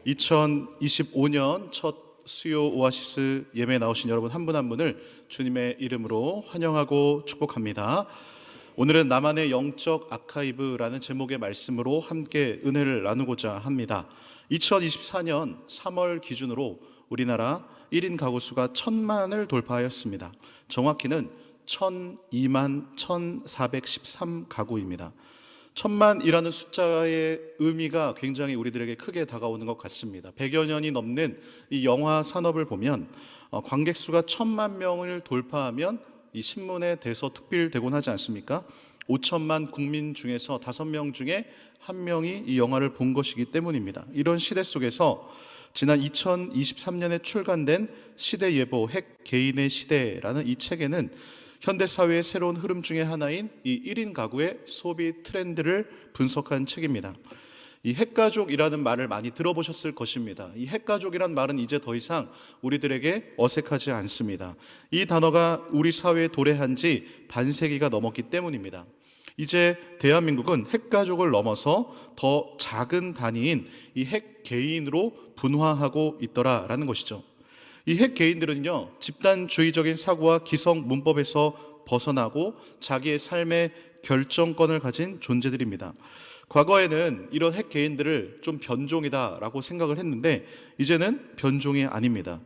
2025년 첫 수요 오아시스 예배에 나오신 여러분 한 분 한 분을 주님의 이름으로 환영하고 축복합니다. 오늘은 나만의 영적 아카이브라는 제목의 말씀으로 함께 은혜를 나누고자 합니다. 2024년 3월 기준으로 우리나라 1인 가구 수가 1000만을 돌파하였습니다. 정확히는 1002만 1413 가구입니다. 1000만이라는 숫자의 의미가 굉장히 우리들에게 크게 다가오는 것 같습니다. 100여 년이 넘는 이 영화 산업을 보면 관객 수가 1000만 명을 돌파하면 이 신문에 대서특필되곤 하지 않습니까? 5천만 국민 중에서 5명 중에 1명이 이 영화를 본 것이기 때문입니다. 이런 시대 속에서 지난 2023년에 출간된 시대예보 핵 개인의 시대라는 이 책에는 현대사회의 새로운 흐름 중에 하나인 이 1인 가구의 소비 트렌드를 분석한 책입니다. 이 핵가족이라는 말을 많이 들어보셨을 것입니다. 이 핵가족이란 말은 이제 더 이상 우리들에게 어색하지 않습니다. 이 단어가 우리 사회에 도래한 지 반세기가 넘었기 때문입니다. 이제 대한민국은 핵가족을 넘어서 더 작은 단위인 이 핵개인으로 분화하고 있더라라는 것이죠. 이 핵개인들은요, 집단주의적인 사고와 기성 문법에서 벗어나고 자기의 삶의 결정권을 가진 존재들입니다. 과거에는 이런 핵개인들을 좀 변종이다라고 생각을 했는데 이제는 변종이 아닙니다.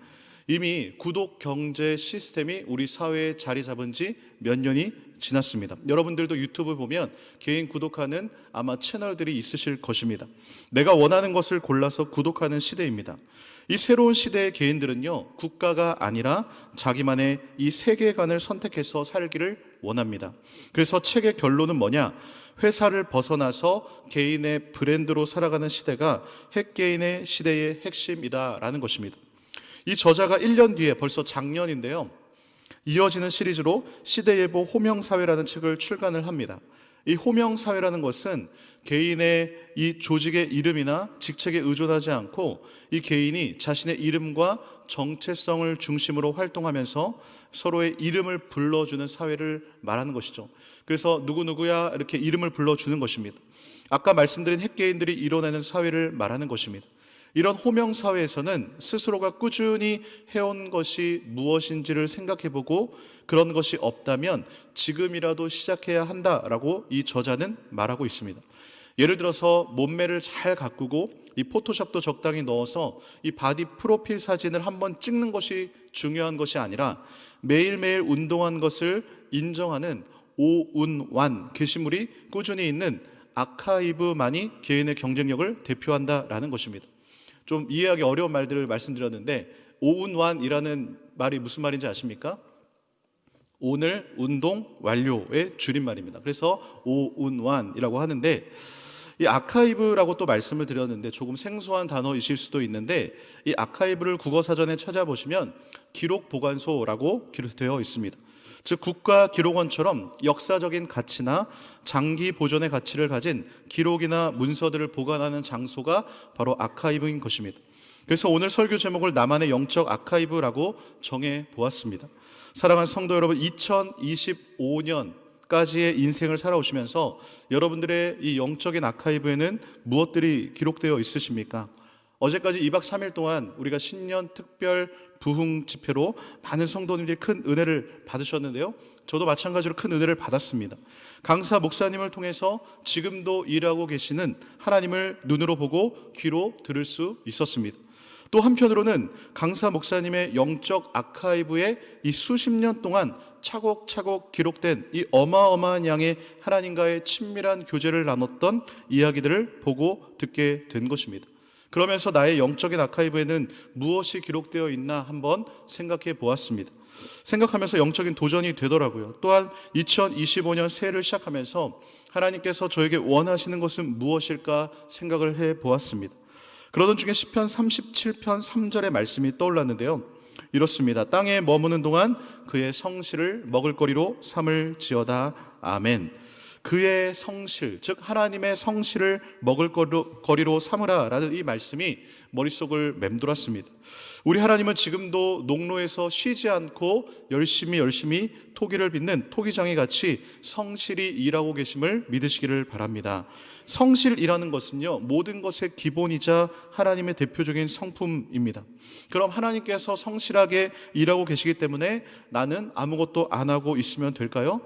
이미 구독 경제 시스템이 우리 사회에 자리 잡은 지 몇 년이 지났습니다. 여러분들도 유튜브 보면 개인 구독하는 아마 채널들이 있으실 것입니다. 내가 원하는 것을 골라서 구독하는 시대입니다. 이 새로운 시대의 개인들은요, 국가가 아니라 자기만의 이 세계관을 선택해서 살기를 원합니다. 그래서 책의 결론은 뭐냐? 회사를 벗어나서 개인의 브랜드로 살아가는 시대가 핵개인의 시대의 핵심이다라는 것입니다. 이 저자가 1년 뒤에 벌써 작년인데요, 이어지는 시리즈로 시대예보 호명사회라는 책을 출간을 합니다. 이 호명사회라는 것은 개인의 이 조직의 이름이나 직책에 의존하지 않고 이 개인이 자신의 이름과 정체성을 중심으로 활동하면서 서로의 이름을 불러주는 사회를 말하는 것이죠. 그래서 누구누구야 이렇게 이름을 불러주는 것입니다. 아까 말씀드린 핵개인들이 이뤄내는 사회를 말하는 것입니다. 이런 호명사회에서는 스스로가 꾸준히 해온 것이 무엇인지를 생각해보고 그런 것이 없다면 지금이라도 시작해야 한다라고 이 저자는 말하고 있습니다. 예를 들어서 몸매를 잘 가꾸고 이 포토샵도 적당히 넣어서 이 바디 프로필 사진을 한번 찍는 것이 중요한 것이 아니라 매일매일 운동한 것을 인정하는 오운완 게시물이 꾸준히 있는 아카이브만이 개인의 경쟁력을 대표한다라는 것입니다. 좀 이해하기 어려운 말들을 말씀드렸는데 오운완이라는 말이 무슨 말인지 아십니까? 오늘 운동 완료의 줄임말입니다. 그래서 오운완이라고 하는데 이 아카이브라고 또 말씀을 드렸는데 조금 생소한 단어이실 수도 있는데 이 아카이브를 국어사전에 찾아보시면 기록보관소라고 기록되어 있습니다. 즉 국가기록원처럼 역사적인 가치나 장기 보존의 가치를 가진 기록이나 문서들을 보관하는 장소가 바로 아카이브인 것입니다. 그래서 오늘 설교 제목을 나만의 영적 아카이브라고 정해 보았습니다. 사랑하는 성도 여러분, 2025년까지의 인생을 살아오시면서 여러분들의 이 영적인 아카이브에는 무엇들이 기록되어 있으십니까? 어제까지 2박 3일 동안 우리가 신년 특별 부흥 집회로 많은 성도님들이 큰 은혜를 받으셨는데요, 저도 마찬가지로 큰 은혜를 받았습니다. 강사 목사님을 통해서 지금도 일하고 계시는 하나님을 눈으로 보고 귀로 들을 수 있었습니다. 또 한편으로는 강사 목사님의 영적 아카이브에 이 수십 년 동안 차곡차곡 기록된 이 어마어마한 양의 하나님과의 친밀한 교제를 나눴던 이야기들을 보고 듣게 된 것입니다. 그러면서 나의 영적인 아카이브에는 무엇이 기록되어 있나 한번 생각해 보았습니다. 생각하면서 영적인 도전이 되더라고요. 또한 2025년 새해를 시작하면서 하나님께서 저에게 원하시는 것은 무엇일까 생각을 해 보았습니다. 그러던 중에 시편 37편 3절의 말씀이 떠올랐는데요, 이렇습니다. 땅에 머무는 동안 그의 성실을 먹을거리로 삼을지어다. 아멘. 그의 성실, 즉 하나님의 성실을 먹을거리로 삼으라라는 이 말씀이 머릿속을 맴돌았습니다. 우리 하나님은 지금도 농로에서 쉬지 않고 열심히 토기를 빚는 토기장이 같이 성실히 일하고 계심을 믿으시기를 바랍니다. 성실이라는 것은요, 모든 것의 기본이자 하나님의 대표적인 성품입니다. 그럼 하나님께서 성실하게 일하고 계시기 때문에 나는 아무것도 안 하고 있으면 될까요?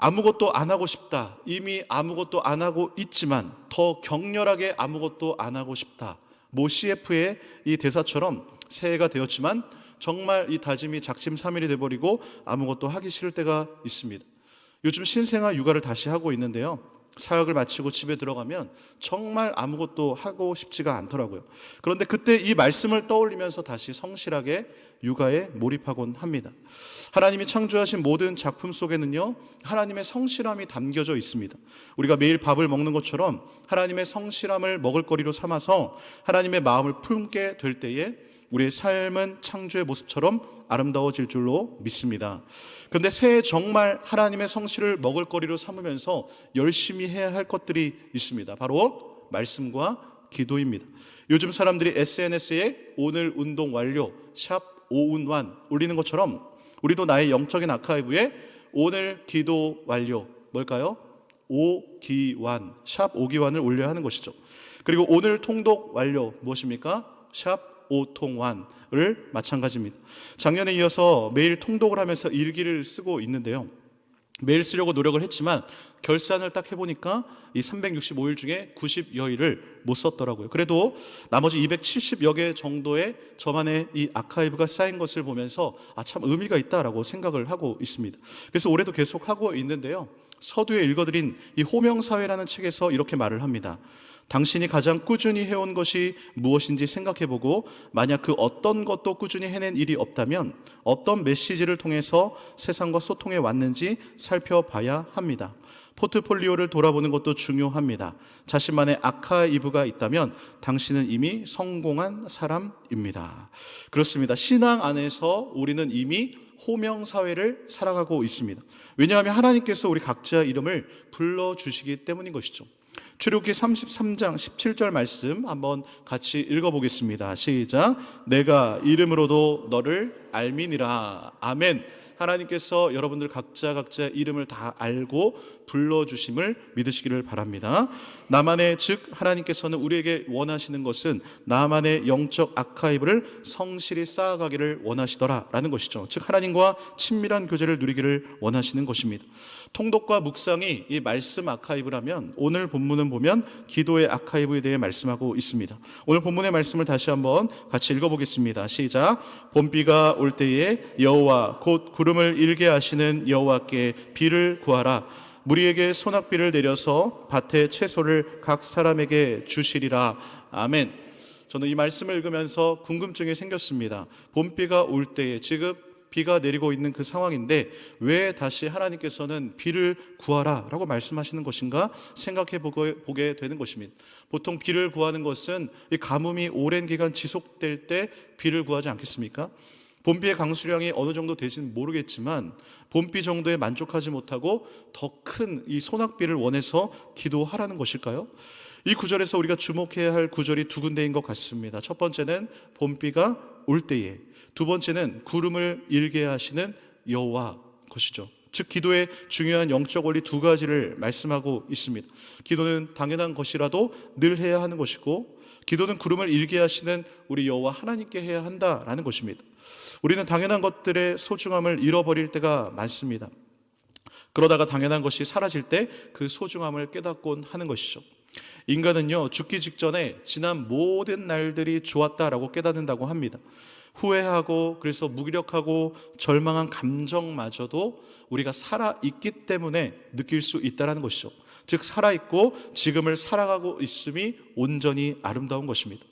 아무것도 안 하고 싶다. 이미 아무것도 안 하고 있지만 더 격렬하게 아무것도 안 하고 싶다. 모 CF의 이 대사처럼 새해가 되었지만 정말 이 다짐이 작심삼일이 돼버리고 아무것도 하기 싫을 때가 있습니다. 요즘 신생아 육아를 다시 하고 있는데요, 사역을 마치고 집에 들어가면 정말 아무것도 하고 싶지가 않더라고요. 그런데 그때 이 말씀을 떠올리면서 다시 성실하게 육아에 몰입하곤 합니다. 하나님이 창조하신 모든 작품 속에는요, 하나님의 성실함이 담겨져 있습니다. 우리가 매일 밥을 먹는 것처럼 하나님의 성실함을 먹을거리로 삼아서 하나님의 마음을 품게 될 때에 우리의 삶은 창조의 모습처럼 아름다워질 줄로 믿습니다. 그런데 새해 정말 하나님의 성실을 먹을거리로 삼으면서 열심히 해야 할 것들이 있습니다. 바로 말씀과 기도입니다. 요즘 사람들이 SNS에 오늘 운동 완료, 샵 오운완 올리는 것처럼 우리도 나의 영적인 아카이브에 오늘 기도 완료, 뭘까요? 오기완, 샵 오기완을 올려야 하는 것이죠. 그리고 오늘 통독 완료, 무엇입니까? 샵 오통완을 마찬가지입니다. 작년에 이어서 매일 통독을 하면서 일기를 쓰고 있는데요, 매일 쓰려고 노력을 했지만 결산을 딱 해보니까 이 365일 중에 90여일을 못 썼더라고요. 그래도 나머지 270여 개 정도의 저만의 이 아카이브가 쌓인 것을 보면서 참 의미가 있다라고 생각을 하고 있습니다. 그래서 올해도 계속 하고 있는데요, 서두에 읽어드린 이 호명사회라는 책에서 이렇게 말을 합니다. 당신이 가장 꾸준히 해온 것이 무엇인지 생각해보고 만약 그 어떤 것도 꾸준히 해낸 일이 없다면 어떤 메시지를 통해서 세상과 소통해 왔는지 살펴봐야 합니다. 포트폴리오를 돌아보는 것도 중요합니다. 자신만의 아카이브가 있다면 당신은 이미 성공한 사람입니다. 그렇습니다. 신앙 안에서 우리는 이미 호명사회를 살아가고 있습니다. 왜냐하면 하나님께서 우리 각자 이름을 불러주시기 때문인 것이죠. 출애굽기 33장 17절 말씀 한번 같이 읽어보겠습니다. 시작. 내가 이름으로도 너를 알미니라. 아멘. 하나님께서 여러분들 각자 이름을 다 알고 불러주심을 믿으시기를 바랍니다. 나만의, 즉 하나님께서는 우리에게 원하시는 것은 나만의 영적 아카이브를 성실히 쌓아가기를 원하시더라라는 것이죠. 즉 하나님과 친밀한 교제를 누리기를 원하시는 것입니다. 통독과 묵상이 이 말씀 아카이브라면 오늘 본문은 보면 기도의 아카이브에 대해 말씀하고 있습니다. 오늘 본문의 말씀을 다시 한번 같이 읽어보겠습니다. 시작. 봄비가 올 때에 여호와 곧 구름을 일게 하시는 여호와께 비를 구하라. 무리에게 소낙비를 내려서 밭의 채소를 각 사람에게 주시리라. 아멘. 저는 이 말씀을 읽으면서 궁금증이 생겼습니다. 봄비가 올 때에, 지금 비가 내리고 있는 그 상황인데 왜 다시 하나님께서는 비를 구하라 라고 말씀하시는 것인가 생각해 보게 되는 것입니다. 보통 비를 구하는 것은 이 가뭄이 오랜 기간 지속될 때 비를 구하지 않겠습니까? 봄비의 강수량이 어느 정도 되지는 모르겠지만 봄비 정도에 만족하지 못하고 더 큰 이 소낙비를 원해서 기도하라는 것일까요? 이 구절에서 우리가 주목해야 할 구절이 두 군데인 것 같습니다. 첫 번째는 봄비가 올 때에, 두 번째는 구름을 일게 하시는 여호와 것이죠. 즉 기도의 중요한 영적 원리 두 가지를 말씀하고 있습니다. 기도는 당연한 것이라도 늘 해야 하는 것이고, 기도는 구름을 일게 하시는 우리 여호와 하나님께 해야 한다라는 것입니다. 우리는 당연한 것들의 소중함을 잃어버릴 때가 많습니다. 그러다가 당연한 것이 사라질 때 그 소중함을 깨닫곤 하는 것이죠. 인간은요, 죽기 직전에 지난 모든 날들이 좋았다라고 깨닫는다고 합니다. 후회하고 그래서 무기력하고 절망한 감정마저도 우리가 살아있기 때문에 느낄 수 있다는 것이죠. 즉 살아있고 지금을 살아가고 있음이 온전히 아름다운 것입니다.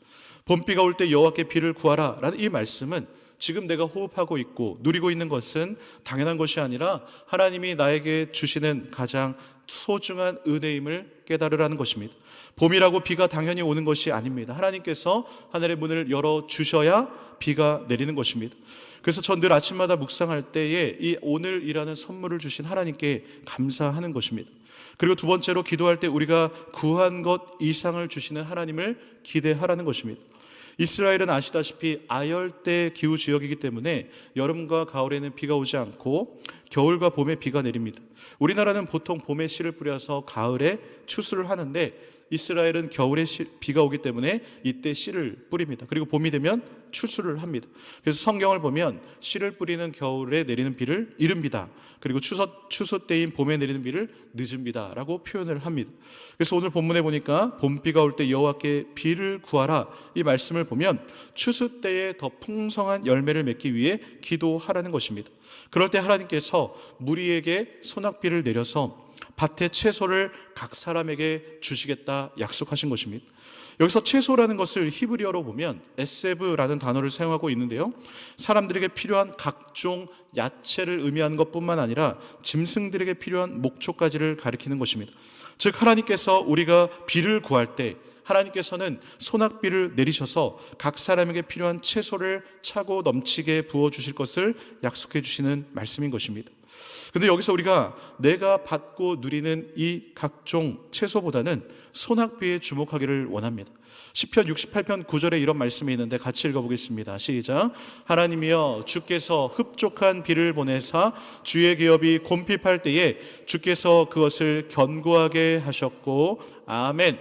봄비가 올 때 여호와께 비를 구하라 라는 이 말씀은 지금 내가 호흡하고 있고 누리고 있는 것은 당연한 것이 아니라 하나님이 나에게 주시는 가장 소중한 은혜임을 깨달으라는 것입니다. 봄이라고 비가 당연히 오는 것이 아닙니다. 하나님께서 하늘의 문을 열어주셔야 비가 내리는 것입니다. 그래서 전 늘 아침마다 묵상할 때에 이 오늘이라는 선물을 주신 하나님께 감사하는 것입니다. 그리고 두 번째로 기도할 때 우리가 구한 것 이상을 주시는 하나님을 기대하라는 것입니다. 이스라엘은 아시다시피 아열대 기후 지역이기 때문에 여름과 가을에는 비가 오지 않고 겨울과 봄에 비가 내립니다. 우리나라는 보통 봄에 씨를 뿌려서 가을에 추수를 하는데 이스라엘은 겨울에 비가 오기 때문에 이때 씨를 뿌립니다. 그리고 봄이 되면 추수를 합니다. 그래서 성경을 보면 씨를 뿌리는 겨울에 내리는 비를 이른 비다, 그리고 추수 때인 봄에 내리는 비를 늦은 비다라고 표현을 합니다. 그래서 오늘 본문에 보니까 봄비가 올 때 여호와께 비를 구하라, 이 말씀을 보면 추수 때에 더 풍성한 열매를 맺기 위해 기도하라는 것입니다. 그럴 때 하나님께서 무리에게 소낙비를 내려서 밭의 채소를 각 사람에게 주시겠다 약속하신 것입니다. 여기서 채소라는 것을 히브리어로 보면 에세브라는 단어를 사용하고 있는데요, 사람들에게 필요한 각종 야채를 의미하는 것뿐만 아니라 짐승들에게 필요한 목초까지를 가리키는 것입니다. 즉 하나님께서 우리가 비를 구할 때 하나님께서는 소낙비를 내리셔서 각 사람에게 필요한 채소를 차고 넘치게 부어주실 것을 약속해 주시는 말씀인 것입니다. 그런데 여기서 우리가 내가 받고 누리는 이 각종 채소보다는 소낙비에 주목하기를 원합니다. 시편 68편 9절에 이런 말씀이 있는데 같이 읽어보겠습니다. 시작. 하나님이여 주께서 흡족한 비를 보내사 주의 기업이 곰핍할 때에 주께서 그것을 견고하게 하셨고, 아멘.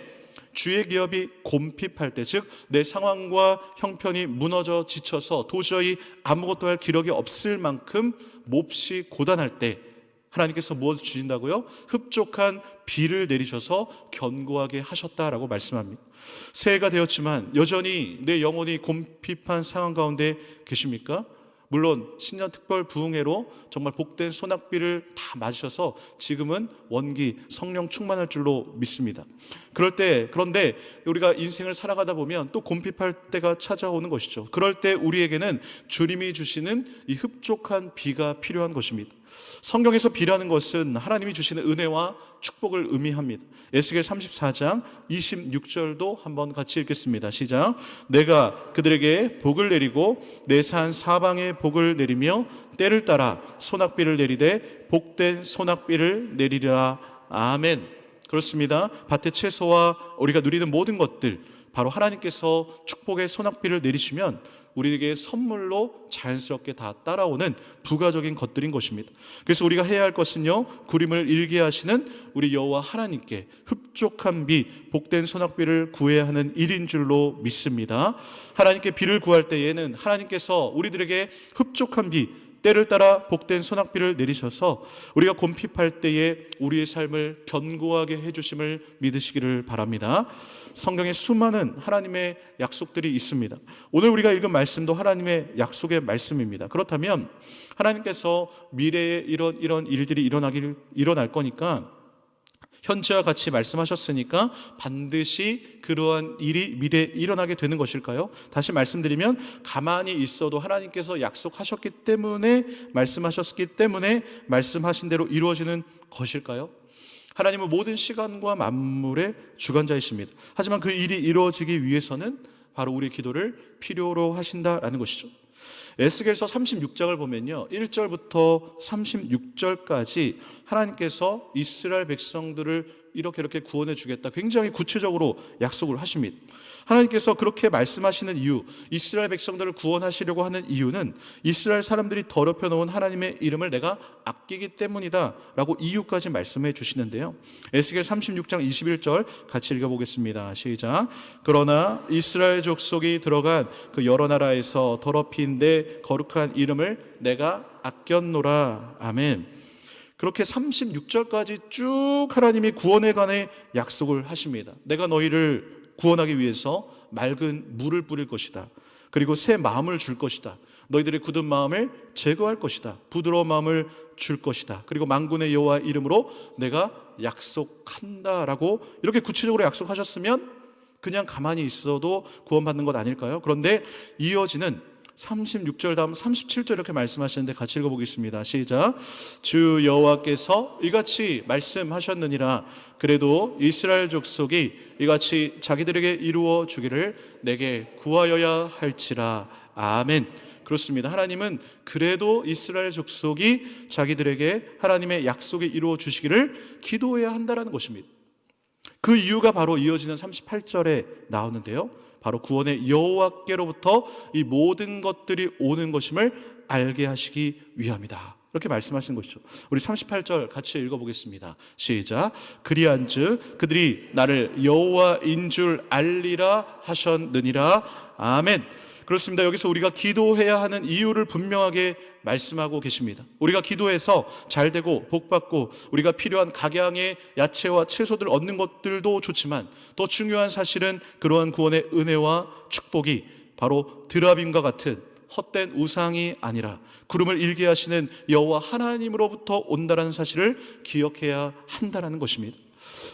주의 기업이 곰핍할 때, 즉 내 상황과 형편이 무너져 지쳐서 도저히 아무것도 할 기력이 없을 만큼 몹시 고단할 때 하나님께서 무엇을 주신다고요? 흡족한 비를 내리셔서 견고하게 하셨다라고 말씀합니다. 새해가 되었지만 여전히 내 영혼이 곰핍한 상황 가운데 계십니까? 물론 신년 특별 부흥회로 정말 복된 소낙비를 다 맞으셔서 지금은 원기 성령 충만할 줄로 믿습니다. 그런데 우리가 인생을 살아가다 보면 또 곰핍할 때가 찾아오는 것이죠. 그럴 때 우리에게는 주님이 주시는 이 흡족한 비가 필요한 것입니다. 성경에서 비라는 것은 하나님이 주시는 은혜와 축복을 의미합니다. 에스겔 34장 26절도 한번 같이 읽겠습니다. 시작. 내가 그들에게 복을 내리고 내 산 사방에 복을 내리며 때를 따라 소낙비를 내리되 복된 소낙비를 내리리라. 아멘. 그렇습니다. 밭의 채소와 우리가 누리는 모든 것들, 바로 하나님께서 축복의 소낙비를 내리시면 우리에게 선물로 자연스럽게 다 따라오는 부가적인 것들인 것입니다. 그래서 우리가 해야 할 것은요, 구림을 일게 하시는 우리 여호와 하나님께 흡족한 비, 복된 소낙비를 구해야 하는 일인 줄로 믿습니다. 하나님께 비를 구할 때에는 하나님께서 우리들에게 흡족한 비, 때를 따라 복된 소낙비를 내리셔서 우리가 곰핍할 때에 우리의 삶을 견고하게 해주심을 믿으시기를 바랍니다. 성경에 수많은 하나님의 약속들이 있습니다. 오늘 우리가 읽은 말씀도 하나님의 약속의 말씀입니다. 그렇다면 하나님께서 미래에 이런 일들이 일어날 거니까, 현재와 같이 말씀하셨으니까 반드시 그러한 일이 미래에 일어나게 되는 것일까요? 다시 말씀드리면 가만히 있어도 하나님께서 약속하셨기 때문에, 말씀하셨기 때문에 말씀하신 대로 이루어지는 것일까요? 하나님은 모든 시간과 만물의 주관자이십니다. 하지만 그 일이 이루어지기 위해서는 바로 우리의 기도를 필요로 하신다라는 것이죠. 에스겔서 36장을 보면요, 1절부터 36절까지 하나님께서 이스라엘 백성들을 이렇게 구원해 주겠다, 굉장히 구체적으로 약속을 하십니다. 하나님께서 그렇게 말씀하시는 이유, 이스라엘 백성들을 구원하시려고 하는 이유는 이스라엘 사람들이 더럽혀 놓은 하나님의 이름을 내가 아끼기 때문이다 라고 이유까지 말씀해 주시는데요, 에스겔 36장 21절 같이 읽어보겠습니다. 시작. 그러나 이스라엘 족속이 들어간 그 여러 나라에서 더럽힌 내 거룩한 이름을 내가 아꼈노라. 아멘. 그렇게 36절까지 쭉 하나님이 구원에 관해 약속을 하십니다. 내가 너희를 구원하기 위해서 맑은 물을 뿌릴 것이다. 그리고 새 마음을 줄 것이다. 너희들의 굳은 마음을 제거할 것이다. 부드러운 마음을 줄 것이다. 그리고 만군의 여호와 이름으로 내가 약속한다라고 이렇게 구체적으로 약속하셨으면 그냥 가만히 있어도 구원받는 것 아닐까요? 그런데 이어지는 36절 다음 37절 이렇게 말씀하시는데 같이 읽어보겠습니다. 시작. 주 여호와께서 이같이 말씀하셨느니라. 그래도 이스라엘 족속이 이같이 자기들에게 이루어 주기를 내게 구하여야 할지라. 아멘. 그렇습니다. 하나님은 그래도 이스라엘 족속이 자기들에게 하나님의 약속을 이루어 주시기를 기도해야 한다는 것입니다. 그 이유가 바로 이어지는 38절에 나오는데요, 바로 구원의 여호와께로부터 이 모든 것들이 오는 것임을 알게 하시기 위함이다, 이렇게 말씀하시는 것이죠. 우리 38절 같이 읽어보겠습니다. 시작. 그리한즉 그들이 나를 여호와인 줄 알리라 하셨느니라. 아멘. 그렇습니다. 여기서 우리가 기도해야 하는 이유를 분명하게 말씀하고 계십니다. 우리가 기도해서 잘되고 복받고 우리가 필요한 각양의 야채와 채소들 얻는 것들도 좋지만, 더 중요한 사실은 그러한 구원의 은혜와 축복이 바로 드라빔과 같은 헛된 우상이 아니라 구름을 일게 하시는 여호와 하나님으로부터 온다라는 사실을 기억해야 한다는 것입니다.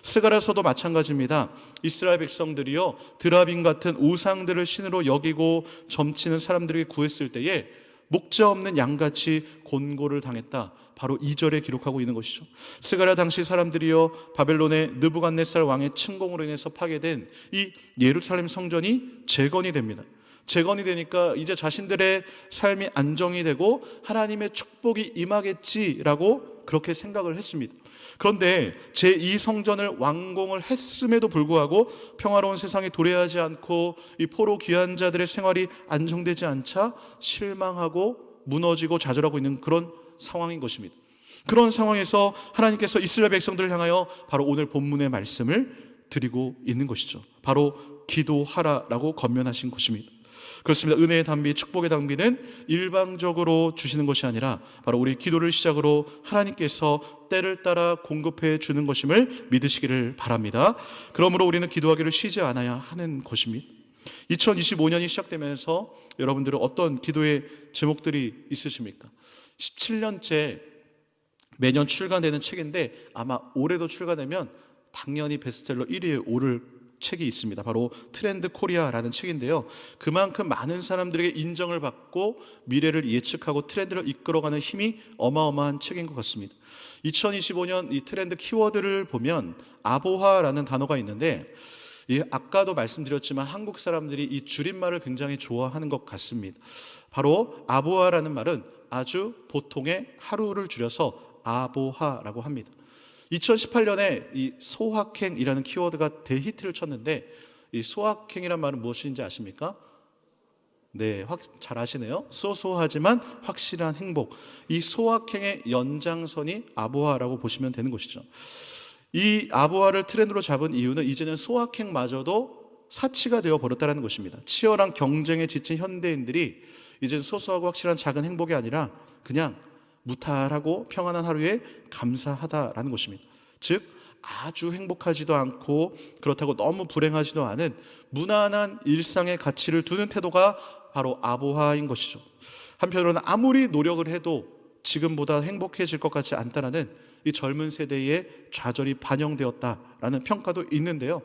스가랴서도 마찬가지입니다. 이스라엘 백성들이요, 드라빔 같은 우상들을 신으로 여기고 점치는 사람들에게 구했을 때에 목자 없는 양같이 곤고를 당했다, 바로 2절에 기록하고 있는 것이죠. 스가랴 당시 사람들이요, 바벨론의 느부갓네살 왕의 침공으로 인해서 파괴된 이 예루살렘 성전이 재건이 됩니다. 재건이 되니까 이제 자신들의 삶이 안정이 되고 하나님의 축복이 임하겠지라고 그렇게 생각을 했습니다. 그런데 제2성전을 완공을 했음에도 불구하고 평화로운 세상에 도래하지 않고 이 포로 귀환 자들의 생활이 안정되지 않자 실망하고 무너지고 좌절하고 있는 그런 상황인 것입니다. 그런 상황에서 하나님께서 이스라엘 백성들을 향하여 바로 오늘 본문의 말씀을 드리고 있는 것이죠. 바로 기도하라라고 권면하신 것입니다. 그렇습니다. 은혜의 단비, 축복의 단비는 일방적으로 주시는 것이 아니라 바로 우리 기도를 시작으로 하나님께서 때를 따라 공급해 주는 것임을 믿으시기를 바랍니다. 그러므로 우리는 기도하기를 쉬지 않아야 하는 것입니다. 2025년이 시작되면서 여러분들은 어떤 기도의 제목들이 있으십니까? 17년째 매년 출간되는 책인데 아마 올해도 출간되면 당연히 베스트셀러 1위에 오를 책이 있습니다. 바로 트렌드 코리아라는 책인데요, 그만큼 많은 사람들에게 인정을 받고 미래를 예측하고 트렌드를 이끌어가는 힘이 어마어마한 책인 것 같습니다. 2025년 이 트렌드 키워드를 보면 아보하라는 단어가 있는데, 아까도 말씀드렸지만 한국 사람들이 이 줄임말을 굉장히 좋아하는 것 같습니다. 바로 아보하라는 말은 아주 보통의 하루를 줄여서 아보하라고 합니다. 2018년에 이 소확행이라는 키워드가 대히트를 쳤는데, 이 소확행이란 말은 무엇인지 아십니까? 네, 잘 아시네요. 소소하지만 확실한 행복. 이 소확행의 연장선이 아보하라고 보시면 되는 것이죠. 이 아보하를 트렌드로 잡은 이유는 이제는 소확행마저도 사치가 되어 버렸다는 것입니다. 치열한 경쟁에 지친 현대인들이 이제는 소소하고 확실한 작은 행복이 아니라 그냥 무탈하고 평안한 하루에 감사하다라는 것입니다. 즉 아주 행복하지도 않고 그렇다고 너무 불행하지도 않은 무난한 일상의 가치를 두는 태도가 바로 아보하인 것이죠. 한편으로는 아무리 노력을 해도 지금보다 행복해질 것 같지 않다라는 이 젊은 세대의 좌절이 반영되었다라는 평가도 있는데요,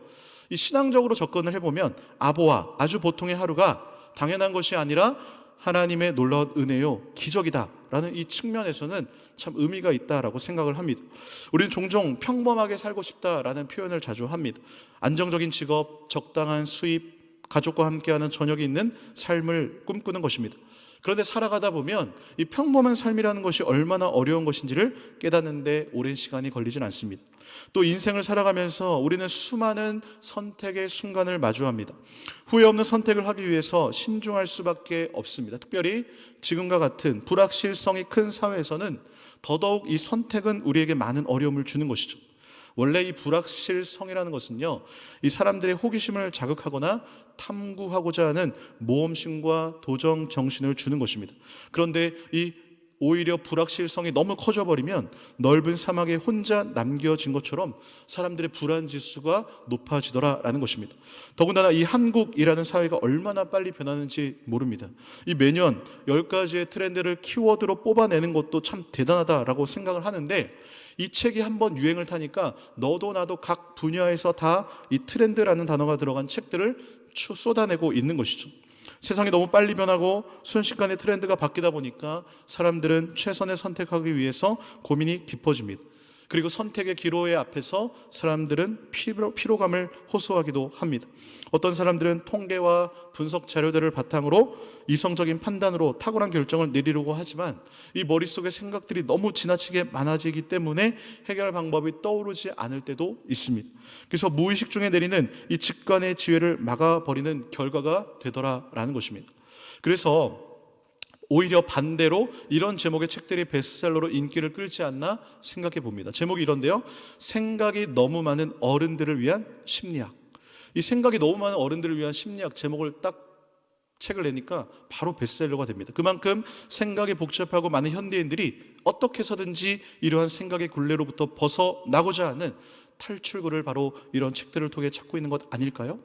이 신앙적으로 접근을 해보면 아보하, 아주 보통의 하루가 당연한 것이 아니라 하나님의 놀라운 은혜요, 기적이다 라는 이 측면에서는 참 의미가 있다라고 생각을 합니다. 우리는 종종 평범하게 살고 싶다라는 표현을 자주 합니다. 안정적인 직업, 적당한 수입, 가족과 함께하는 저녁이 있는 삶을 꿈꾸는 것입니다. 그런데 살아가다 보면 이 평범한 삶이라는 것이 얼마나 어려운 것인지를 깨닫는데 오랜 시간이 걸리진 않습니다. 또 인생을 살아가면서 우리는 수많은 선택의 순간을 마주합니다. 후회 없는 선택을 하기 위해서 신중할 수밖에 없습니다. 특별히 지금과 같은 불확실성이 큰 사회에서는 더더욱 이 선택은 우리에게 많은 어려움을 주는 것이죠. 원래 이 불확실성이라는 것은요, 이 사람들의 호기심을 자극하거나 탐구하고자 하는 모험심과 도전 정신을 주는 것입니다. 그런데 이 오히려 불확실성이 너무 커져버리면 넓은 사막에 혼자 남겨진 것처럼 사람들의 불안 지수가 높아지더라라는 것입니다. 더군다나 이 한국이라는 사회가 얼마나 빨리 변하는지 모릅니다. 이 매년 10가지의 트렌드를 키워드로 뽑아내는 것도 참 대단하다라고 생각을 하는데, 이 책이 한번 유행을 타니까 너도 나도 각 분야에서 다 이 트렌드라는 단어가 들어간 책들을 쏟아내고 있는 것이죠. 세상이 너무 빨리 변하고 순식간에 트렌드가 바뀌다 보니까 사람들은 최선의 선택하기 위해서 고민이 깊어집니다. 그리고 선택의 기로의 앞에서 사람들은 피로감을 호소하기도 합니다. 어떤 사람들은 통계와 분석 자료들을 바탕으로 이성적인 판단으로 탁월한 결정을 내리려고 하지만 이 머릿속에 생각들이 너무 지나치게 많아지기 때문에 해결 방법이 떠오르지 않을 때도 있습니다. 그래서 무의식 중에 내리는 이 직관의 지혜를 막아버리는 결과가 되더라라는 것입니다. 그래서 오히려 반대로 이런 제목의 책들이 베스트셀러로 인기를 끌지 않나 생각해 봅니다. 제목이 이런데요. 생각이 너무 많은 어른들을 위한 심리학. 이 생각이 너무 많은 어른들을 위한 심리학 제목을 딱 책을 내니까 바로 베스트셀러가 됩니다. 그만큼 생각이 복잡하고 많은 현대인들이 어떻게 해서든지 이러한 생각의 굴레로부터 벗어나고자 하는 탈출구를 바로 이런 책들을 통해 찾고 있는 것 아닐까요?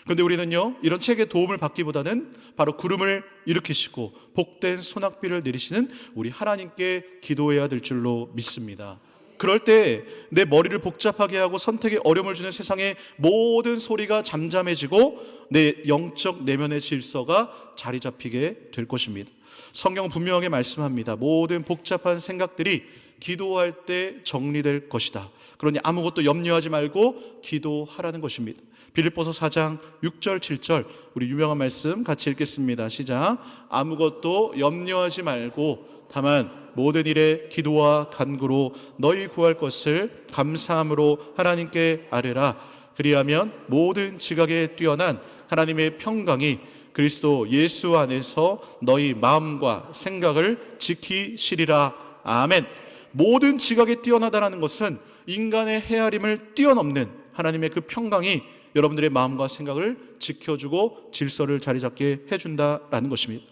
그런데 우리는요, 이런 책의 도움을 받기보다는 바로 구름을 일으키시고 복된 소낙비를 내리시는 우리 하나님께 기도해야 될 줄로 믿습니다. 그럴 때 내 머리를 복잡하게 하고 선택에 어려움을 주는 세상의 모든 소리가 잠잠해지고 내 영적 내면의 질서가 자리 잡히게 될 것입니다. 성경은 분명하게 말씀합니다. 모든 복잡한 생각들이 기도할 때 정리될 것이다. 그러니 아무것도 염려하지 말고 기도하라는 것입니다. 빌립보서 4장 6절 7절 우리 유명한 말씀 같이 읽겠습니다. 시작. 아무것도 염려하지 말고 다만 모든 일에 기도와 간구로 너희 구할 것을 감사함으로 하나님께 아뢰라. 그리하면 모든 지각에 뛰어난 하나님의 평강이 그리스도 예수 안에서 너희 마음과 생각을 지키시리라. 아멘. 모든 지각에 뛰어나다라는 것은 인간의 헤아림을 뛰어넘는 하나님의 그 평강이 여러분들의 마음과 생각을 지켜주고 질서를 자리 잡게 해준다라는 것입니다.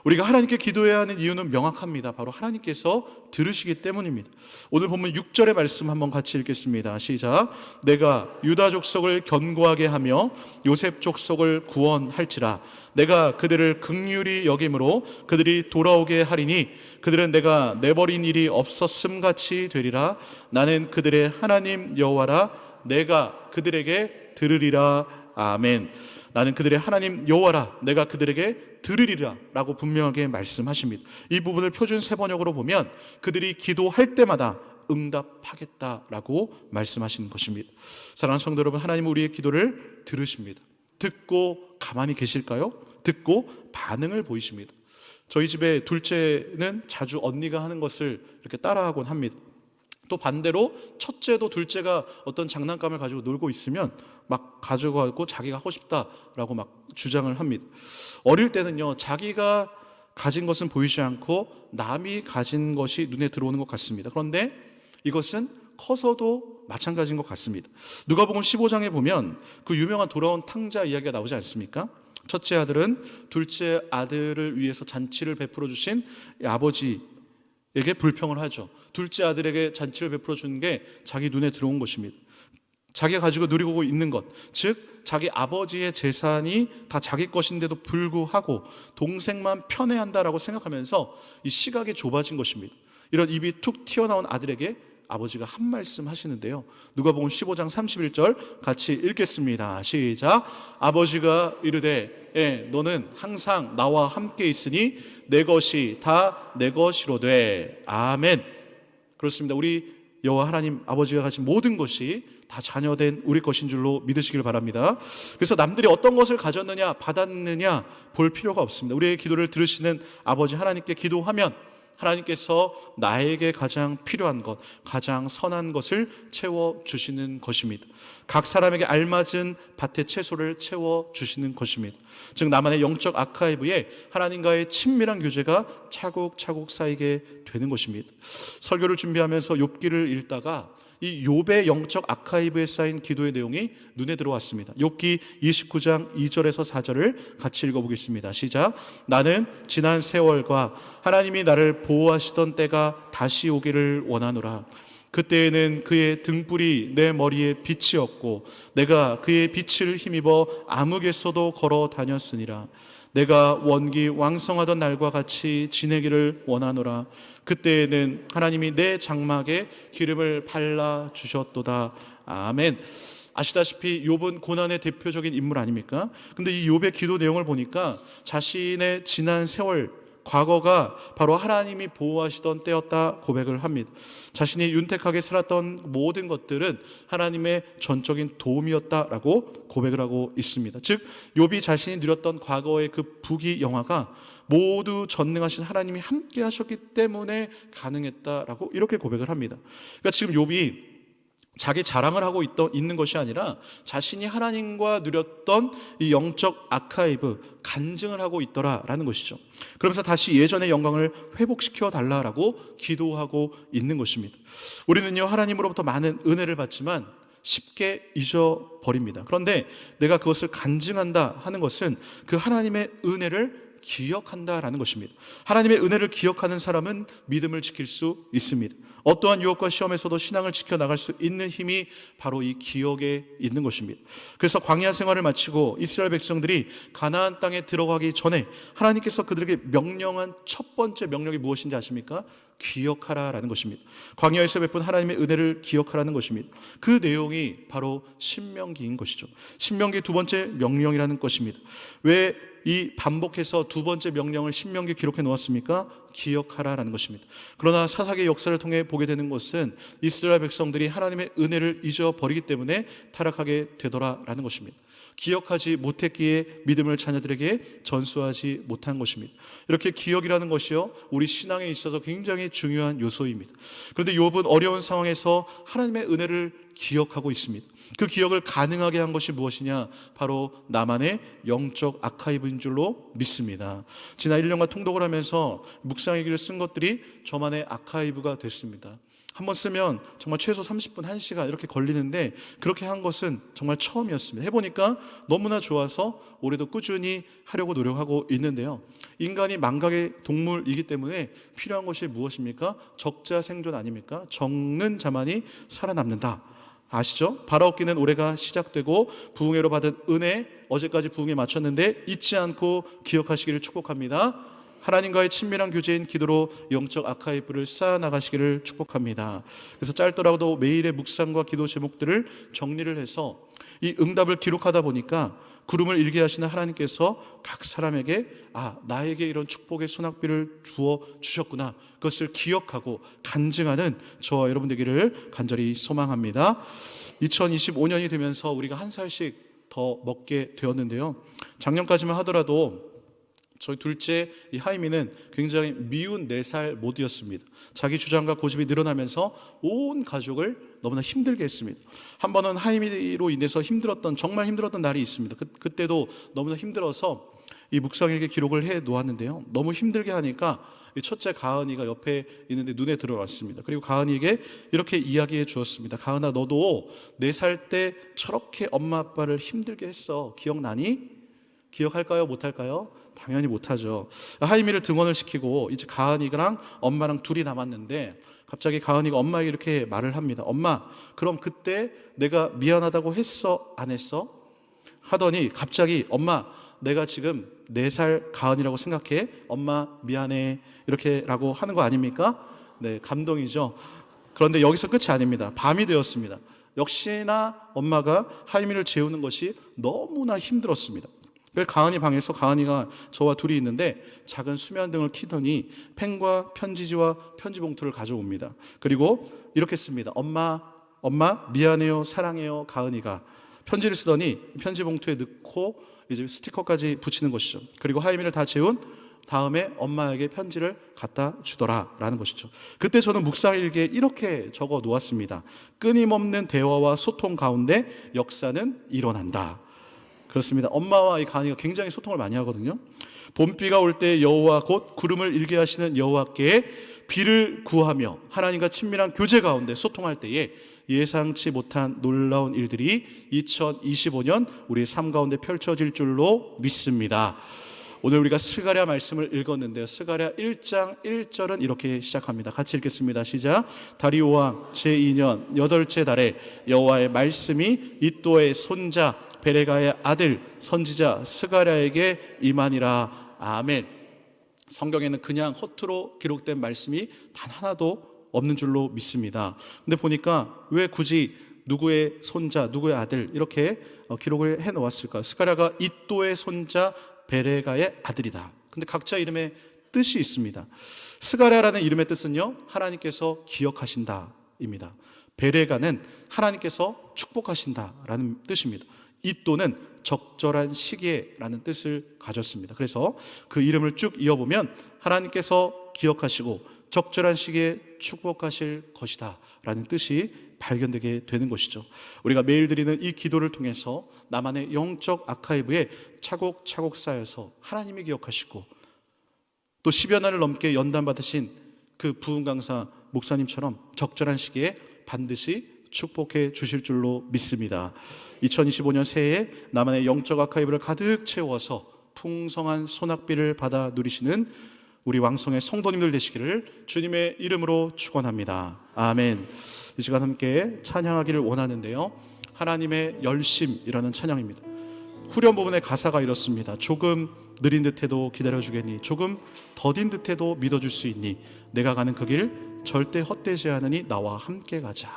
우리가 하나님께 기도해야 하는 이유는 명확합니다. 바로 하나님께서 들으시기 때문입니다. 오늘 본문 6절의 말씀 한번 같이 읽겠습니다. 시작. 내가 유다 족속을 견고하게 하며 요셉 족속을 구원할지라. 내가 그들을 긍휼히 여김으로 그들이 돌아오게 하리니 그들은 내가 내버린 일이 없었음같이 되리라. 나는 그들의 하나님 여호와라. 내가 그들에게 들으리라. 아멘. 나는 그들의 하나님 여호와라. 내가 그들에게 들으리라 라고 분명하게 말씀하십니다. 이 부분을 표준 세번역으로 보면 그들이 기도할 때마다 응답하겠다라고 말씀하시는 것입니다. 사랑하는 성도 여러분, 하나님은 우리의 기도를 들으십니다. 듣고 가만히 계실까요? 듣고 반응을 보이십니다. 저희 집에 둘째는 자주 언니가 하는 것을 이렇게 따라하곤 합니다. 또 반대로 첫째도 둘째가 어떤 장난감을 가지고 놀고 있으면 막 가져가고 자기가 하고 싶다라고 막 주장을 합니다. 어릴 때는요, 자기가 가진 것은 보이지 않고 남이 가진 것이 눈에 들어오는 것 같습니다. 그런데 이것은 커서도 마찬가지인 것 같습니다. 누가복음 15장에 보면 그 유명한 돌아온 탕자 이야기가 나오지 않습니까? 첫째 아들은 둘째 아들을 위해서 잔치를 베풀어 주신 아버지에게 불평을 하죠. 둘째 아들에게 잔치를 베풀어 주는 게 자기 눈에 들어온 것입니다. 자기가 가지고 누리고 있는 것, 즉 자기 아버지의 재산이 다 자기 것인데도 불구하고 동생만 편애한다라고 생각하면서 이 시각이 좁아진 것입니다. 이런 입이 툭 튀어나온 아들에게 아버지가 한 말씀 하시는데요. 누가복음 15장 31절 같이 읽겠습니다. 시작. 아버지가 이르되 너는 항상 나와 함께 있으니 내 것이 다 내 것이로 돼. 아멘. 그렇습니다. 우리 여호와 하나님 아버지가 가진 모든 것이 다 자녀된 우리 것인 줄로 믿으시길 바랍니다. 그래서 남들이 어떤 것을 가졌느냐 받았느냐 볼 필요가 없습니다. 우리의 기도를 들으시는 아버지 하나님께 기도하면 하나님께서 나에게 가장 필요한 것, 가장 선한 것을 채워주시는 것입니다. 각 사람에게 알맞은 밭의 채소를 채워주시는 것입니다. 즉 나만의 영적 아카이브에 하나님과의 친밀한 교제가 차곡차곡 쌓이게 되는 것입니다. 설교를 준비하면서 욥기를 읽다가 이 욥의 영적 아카이브에 쌓인 기도의 내용이 눈에 들어왔습니다. 욥기 29장 2절에서 4절을 같이 읽어보겠습니다. 시작. 나는 지난 세월과 하나님이 나를 보호하시던 때가 다시 오기를 원하노라. 그때에는 그의 등불이 내 머리에 빛이었고 내가 그의 빛을 힘입어 암흑에서도 걸어 다녔으니라. 내가 원기 왕성하던 날과 같이 지내기를 원하노라. 그때에는 하나님이 내 장막에 기름을 발라 주셨도다. 아멘. 아시다시피 욥은 고난의 대표적인 인물 아닙니까? 근데 이 욥의 기도 내용을 보니까 자신의 지난 세월 과거가 바로 하나님이 보호하시던 때였다 고백을 합니다. 자신이 윤택하게 살았던 모든 것들은 하나님의 전적인 도움이었다라고 고백을 하고 있습니다. 즉 욥이 자신이 누렸던 과거의 그 부귀영화가 모두 전능하신 하나님이 함께 하셨기 때문에 가능했다라고 이렇게 고백을 합니다. 그러니까 지금 욥이 자기 자랑을 하고 있는 것이 아니라 자신이 하나님과 누렸던 이 영적 아카이브, 간증을 하고 있더라라는 것이죠. 그러면서 다시 예전의 영광을 회복시켜 달라라고 기도하고 있는 것입니다. 우리는요, 하나님으로부터 많은 은혜를 받지만 쉽게 잊어버립니다. 그런데 내가 그것을 간증한다 하는 것은 그 하나님의 은혜를 기억한다라는 것입니다. 하나님의 은혜를 기억하는 사람은 믿음을 지킬 수 있습니다. 어떠한 유혹과 시험에서도 신앙을 지켜나갈 수 있는 힘이 바로 이 기억에 있는 것입니다. 그래서 광야 생활을 마치고 이스라엘 백성들이 가나안 땅에 들어가기 전에 하나님께서 그들에게 명령한 첫 번째 명령이 무엇인지 아십니까? 기억하라라는 것입니다. 광야에서 베푼 하나님의 은혜를 기억하라는 것입니다. 그 내용이 바로 신명기인 것이죠. 신명기 두 번째 명령이라는 것입니다. 왜 이 반복해서 두 번째 명령을 신명기에 기록해 놓았습니까? 기억하라라는 것입니다. 그러나 사사기의 역사를 통해 보게 되는 것은 이스라엘 백성들이 하나님의 은혜를 잊어버리기 때문에 타락하게 되더라라는 것입니다. 기억하지 못했기에 믿음을 자녀들에게 전수하지 못한 것입니다. 이렇게 기억이라는 것이요, 우리 신앙에 있어서 굉장히 중요한 요소입니다. 그런데 욥은 어려운 상황에서 하나님의 은혜를 기억하고 있습니다. 그 기억을 가능하게 한 것이 무엇이냐? 바로 나만의 영적 아카이브인 줄로 믿습니다. 지난 1년간 통독을 하면서 묵상의 길을 쓴 것들이 저만의 아카이브가 됐습니다. 한번 쓰면 정말 최소 30분, 1시간 이렇게 걸리는데 그렇게 한 것은 정말 처음이었습니다. 해보니까 너무나 좋아서 올해도 꾸준히 하려고 노력하고 있는데요. 인간이 망각의 동물이기 때문에 필요한 것이 무엇입니까? 적자 생존 아닙니까? 적는 자만이 살아남는다. 아시죠? 바라옵기는 올해가 시작되고 부흥회로 받은 은혜, 어제까지 부흥회 마쳤는데 잊지 않고 기억하시기를 축복합니다. 하나님과의 친밀한 교제인 기도로 영적 아카이브를 쌓아나가시기를 축복합니다. 그래서 짧더라도 매일의 묵상과 기도 제목들을 정리를 해서 이 응답을 기록하다 보니까 구름을 일게 하시는 하나님께서 각 사람에게 나에게 이런 축복의 소낙비를 주어 주셨구나, 그것을 기억하고 간증하는 저와 여러분 되기를 간절히 소망합니다. 2025년이 되면서 우리가 한 살씩 더 먹게 되었는데요, 작년까지만 하더라도 저희 둘째 이 하이미는 굉장히 미운 4살 모드였습니다. 자기 주장과 고집이 늘어나면서 온 가족을 너무나 힘들게 했습니다. 한 번은 하이미로 인해서 정말 힘들었던 날이 있습니다. 그때도 너무나 힘들어서 이 묵상일기 기록을 해 놓았는데요, 너무 힘들게 하니까 이 첫째 가은이가 옆에 있는데 눈에 들어왔습니다. 그리고 가은이에게 이렇게 이야기해 주었습니다. 가은아, 너도 4살 때 저렇게 엄마 아빠를 힘들게 했어. 기억나니? 기억할까요? 못할까요? 당연히 못하죠. 하이미를 등원을 시키고 이제 가은이랑 엄마랑 둘이 남았는데 갑자기 가은이가 엄마에게 이렇게 말을 합니다. 엄마, 그럼 그때 내가 미안하다고 했어? 안 했어? 하더니 갑자기 엄마, 내가 지금 4살 가은이라고 생각해? 엄마 미안해, 이렇게 라고 하는 거 아닙니까? 네, 감동이죠. 그런데 여기서 끝이 아닙니다. 밤이 되었습니다. 역시나 엄마가 하이미를 재우는 것이 너무나 힘들었습니다. 가은이 방에서 가은이가 저와 둘이 있는데 작은 수면등을 켜더니 펜과 편지지와 편지 봉투를 가져옵니다. 그리고 이렇게 씁니다. 엄마 미안해요, 사랑해요, 가은이가. 편지를 쓰더니 편지 봉투에 넣고 이제 스티커까지 붙이는 것이죠. 그리고 하이미를 다 재운 다음에 엄마에게 편지를 갖다 주더라라는 것이죠. 그때 저는 묵상일기에 이렇게 적어 놓았습니다. 끊임없는 대화와 소통 가운데 역사는 일어난다. 그렇습니다. 엄마와 이 가은이가 굉장히 소통을 많이 하거든요. 봄비가 올 때 여호와 곧 구름을 일게 하시는 여호와께 비를 구하며 하나님과 친밀한 교제 가운데 소통할 때에 예상치 못한 놀라운 일들이 2025년 우리의 삶 가운데 펼쳐질 줄로 믿습니다. 오늘 우리가 스가랴 말씀을 읽었는데요, 스가랴 1장 1절은 이렇게 시작합니다. 같이 읽겠습니다. 시작. 다리오 왕 제2년 8째 달에 여호와의 말씀이 이또의 손자 베레가의 아들 선지자 스가랴에게 임하니라. 아멘. 성경에는 그냥 허투루 기록된 말씀이 단 하나도 없는 줄로 믿습니다. 근데 보니까 왜 굳이 누구의 손자, 누구의 아들 이렇게 기록을 해 놓았을까? 스가랴가 이또의 손자 베레가의 아들이다. 근데 각자 이름에 뜻이 있습니다. 스가랴라는 이름의 뜻은요, 하나님께서 기억하신다입니다. 베레가는 하나님께서 축복하신다라는 뜻입니다. 이또는 적절한 시기에라는 뜻을 가졌습니다. 그래서 그 이름을 쭉 이어보면 하나님께서 기억하시고 적절한 시기에 축복하실 것이다 라는 뜻이 발견되게 되는 것이죠. 우리가 매일 드리는 이 기도를 통해서 나만의 영적 아카이브에 차곡차곡 쌓여서 하나님이 기억하시고 또 10여 날을 넘게 연단받으신 그 부흥 강사 목사님처럼 적절한 시기에 반드시 축복해 주실 줄로 믿습니다. 2025년 새해에 나만의 영적 아카이브를 가득 채워서 풍성한 소낙비를 받아 누리시는 우리 왕성의 성도님들 되시기를 주님의 이름으로 축원합니다. 아멘. 이 시간 함께 찬양하기를 원하는데요, 하나님의 열심이라는 찬양입니다. 후렴 부분의 가사가 이렇습니다. 조금 느린 듯해도 기다려주겠니, 조금 더딘 듯해도 믿어줄 수 있니, 내가 가는 그 길 절대 헛되지 않으니 나와 함께 가자.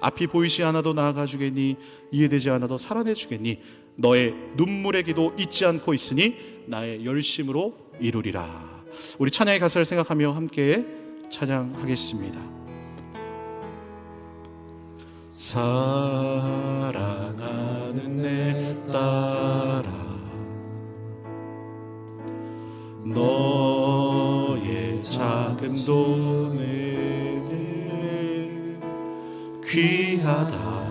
앞이 보이지 않아도 나아가주겠니, 이해되지 않아도 살아내주겠니, 너의 눈물의 기도 잊지 않고 있으니 나의 열심으로 이루리라. 우리 찬양의 가사를 생각하며 함께 찬양하겠습니다. 사랑하는 내 딸아, 너의 자금도 내게 귀하다.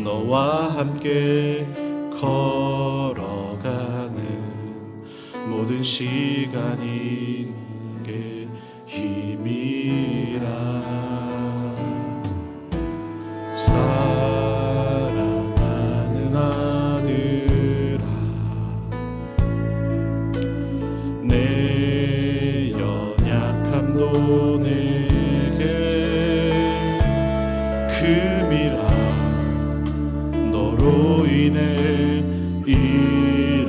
너와 함께 걸어가는 모든 시간이 게 힘이라. 사랑하는 아들아, 내 연약함도 내게 금이라. 너로 인해 잃어버린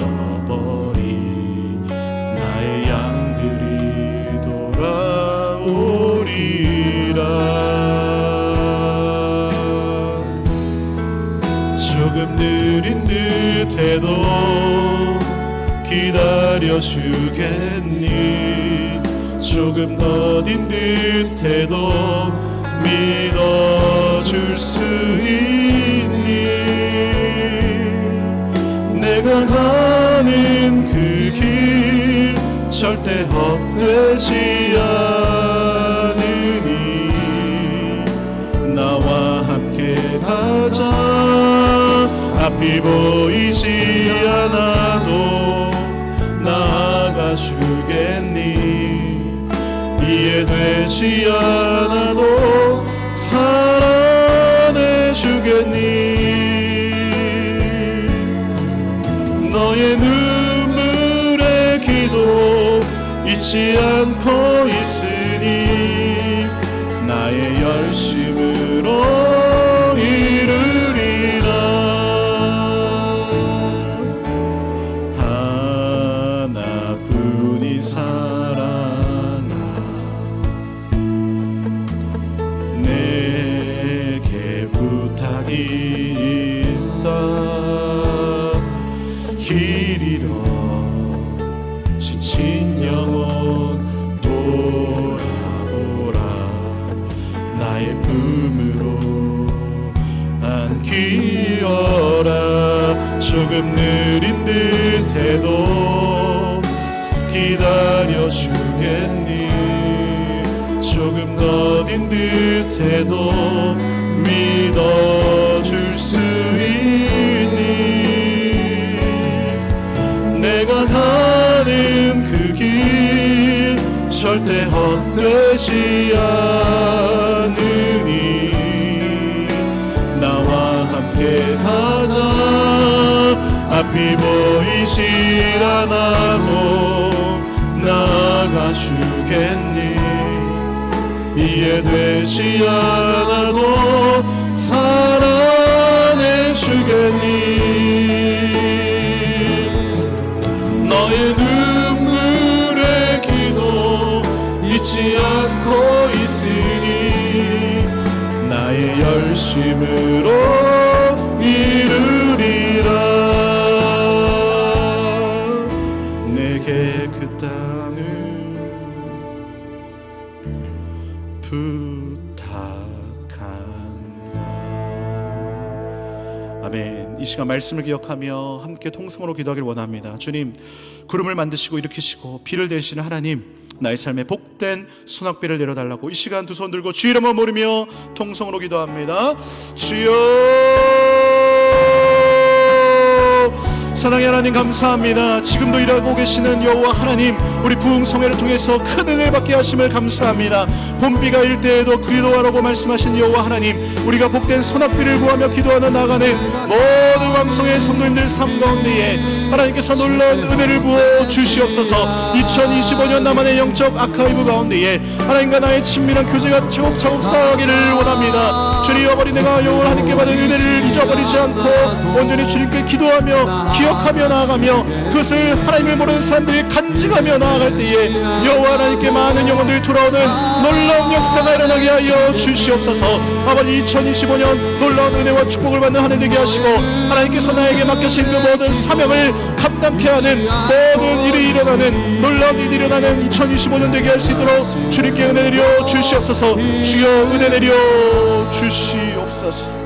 나의 양들이 돌아오리라. 조금 느린 듯해도 기다려주겠니, 조금 더딘 듯해도 믿어줄 수 있니, 내가 가는 그 길 절대 헛되지 않으니 나와 함께 가자. 앞이 보이지 않아도 나아가 주겠니, 이해되지 않아도 살아내 주겠니, 너의 눈물의 기도 잊지 않고 있으니 나의 열심으로 이루리라. 하나뿐인 사랑아, 내게 부탁이 있다. 길 잃어 지친 영혼 돌아오라. 나의 품으로 안기어라. 조금 느린 듯해도 기다려주겠니, 조금 더딘 듯해도 믿어줄 수 있니, 내가 가는 그 길 절대 헛되지 않으니 나와 함께 가자. 앞이 보이지 않아도 나아가 주겠니, 이해되지 않아도 살아내 주겠니, 너의 눈물의 기도 잊지 않고 있으니 나의 열심으로 이루리라. 내 내게 그 땅을 부탁한다. 아멘. 이 시간 말씀을 기억하며 함께 통성으로 기도하길 원합니다. 주님, 구름을 만드시고 일으키시고 비를 내리시는 하나님, 나의 삶에 복된 수낙비를 내려달라고 이 시간 두 손 들고 주의 이름을 모르며 통성으로 기도합니다. 주여, 사랑의 하나님 감사합니다. 지금도 일하고 계시는 여호와 하나님, 우리 부흥성회를 통해서 큰 은혜 받게 하심을 감사합니다. 봄비가 일 때에도 기도하라고 말씀하신 여호와 하나님, 우리가 복된 소낙비를 구하며 기도하는 나가는 모든 왕성의 성도님들 삶 가운데에 하나님께서 놀라운 은혜를 부어 주시옵소서. 2025년 나만의 영적 아카이브 가운데에 하나님과 나의 친밀한 교제가 차곡차곡 쌓아가기를 원합니다. 주님, 어버리 내가 여호와 하나님께 받은 은혜를 잊어버리지 않고 온전히 주님께 기도하며 기억하며 나아가며 그것을 하나님을 모르는 사람들이 간증하며 나아갈 때에 여호와 하나님께 많은 영혼들이 돌아오는 놀라운 역사가 일어나게 하여 주시옵소서. 아버지, 2025년 놀라운 은혜와 축복을 받는 한 해 되게 하시고 하나님께서 나에게 맡기신 그 모든 사명을 감당케 하는 모든 일이 일어나는 놀라운 일이 일어나는 2025년 되게 할 수 있도록 주님께 은혜 내려 주시옵소서. 주여, 은혜 내려 주시옵소서.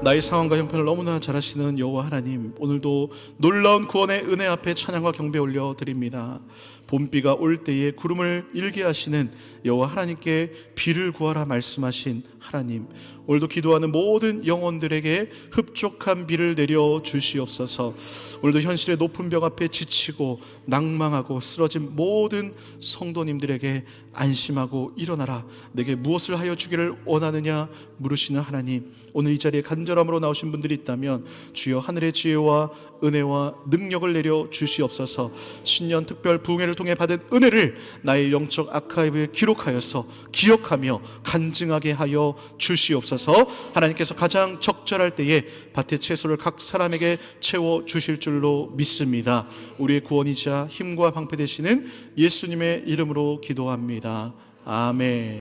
나의 상황과 형편을 너무나 잘 아시는 여호와 하나님, 오늘도 놀라운 구원의 은혜 앞에 찬양과 경배 올려드립니다. 봄비가 올 때에 구름을 일게 하시는 여호와 하나님께 비를 구하라 말씀하신 하나님, 오늘도 기도하는 모든 영혼들에게 흡족한 비를 내려 주시옵소서. 오늘도 현실의 높은 벽 앞에 지치고 낭망하고 쓰러진 모든 성도님들에게 안심하고 일어나라, 내게 무엇을 하여 주기를 원하느냐 물으시는 하나님, 오늘 이 자리에 간절함으로 나오신 분들이 있다면 주여 하늘의 지혜와 은혜와 능력을 내려 주시옵소서. 신년 특별 부흥회를 통해 받은 은혜를 나의 영적 아카이브에 기록하여서 기억하며 간증하게 하여 주시옵소서. 하나님께서 가장 적절할 때에 밭의 채소를 각 사람에게 채워 주실 줄로 믿습니다. 우리의 구원이자 힘과 방패 되시는 예수님의 이름으로 기도합니다. 아멘.